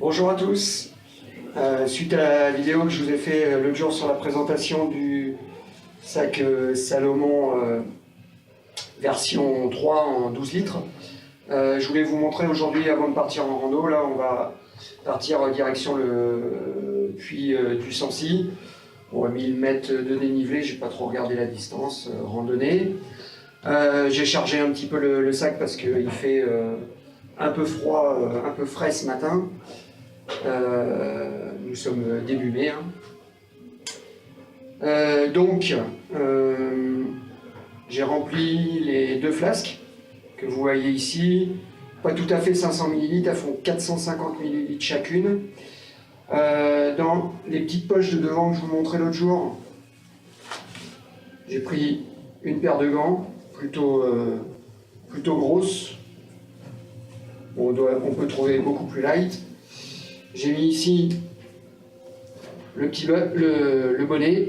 Bonjour à tous. Suite à la vidéo que je vous ai fait l'autre jour sur la présentation du sac Salomon version 3 en 12 litres, je voulais vous montrer aujourd'hui, avant de partir en rando, là on va partir direction le puits du Sancy. On a 1000 mètres de dénivelé, j'ai pas trop regardé la distance, randonnée. J'ai chargé un petit peu le sac parce qu'il fait un peu froid, un peu frais ce matin. Nous sommes début mai. J'ai rempli les 2 flasques que vous voyez ici. Pas tout à fait 500 ml, elles font 450 ml chacune. Dans les petites poches de devant que je vous montrais l'autre jour, j'ai pris une paire de gants, plutôt grosse. On peut trouver beaucoup plus light. J'ai mis ici le bonnet.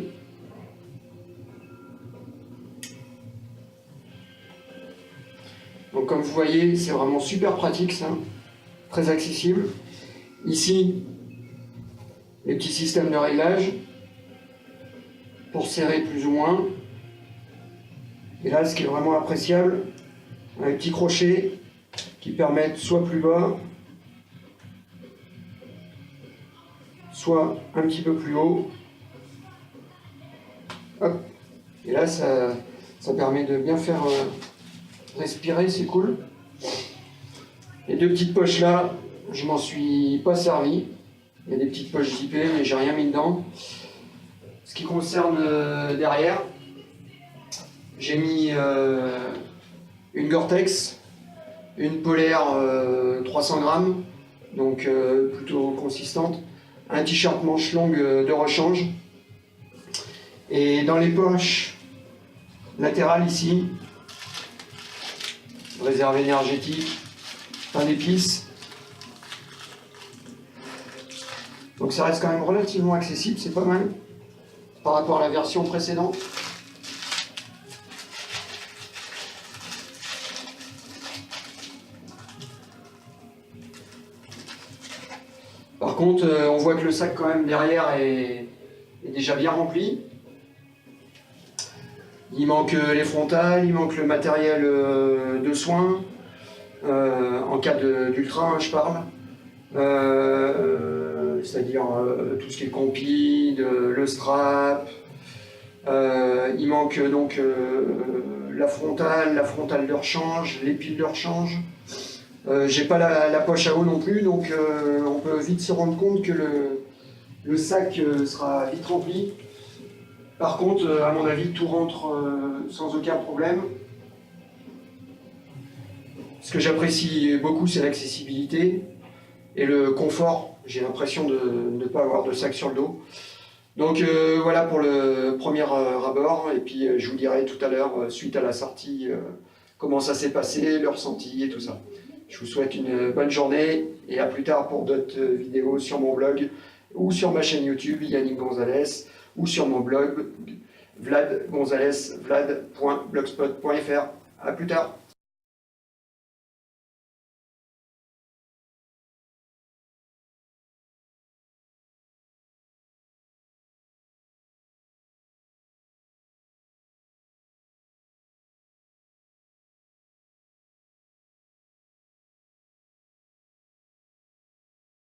Donc comme vous voyez, c'est vraiment super pratique ça, très accessible. Ici, les petits systèmes de réglage pour serrer plus ou moins. Et là, ce qui est vraiment appréciable, un petit crochet qui permettent soit plus bas, soit un petit peu plus haut. Hop. Et là, ça permet de bien faire respirer, c'est cool. Les 2 petites poches là, je m'en suis pas servi. Il y a des petites poches zippées, mais j'ai rien mis dedans. Ce qui concerne derrière, j'ai mis une Gore-Tex, une polaire 300 grammes, donc plutôt consistante, un t-shirt manche longue de rechange, et dans les poches latérales ici, réserve énergétique, pain d'épices. Donc ça reste quand même relativement accessible, c'est pas mal par rapport à la version précédente. Par contre, on voit que le sac quand même derrière est déjà bien rempli. Il manque les frontales, il manque le matériel de soins, en cas d'ultra, je parle. C'est-à-dire tout ce qui est compi, le strap. Il manque donc la frontale de rechange, les piles de rechange. J'ai pas la poche à eau non plus, donc on peut vite se rendre compte que le sac sera vite rempli. Par contre, à mon avis, tout rentre sans aucun problème. Ce que j'apprécie beaucoup, c'est l'accessibilité et le confort. J'ai l'impression de ne pas avoir de sac sur le dos. Donc voilà pour le premier rabord, et puis je vous dirai tout à l'heure, suite à la sortie, comment ça s'est passé, le ressenti et tout ça. Je vous souhaite une bonne journée et à plus tard pour d'autres vidéos sur mon blog ou sur ma chaîne YouTube Yannick Gonzalez ou sur mon blog vladgonzalez.blogspot.fr. À plus tard.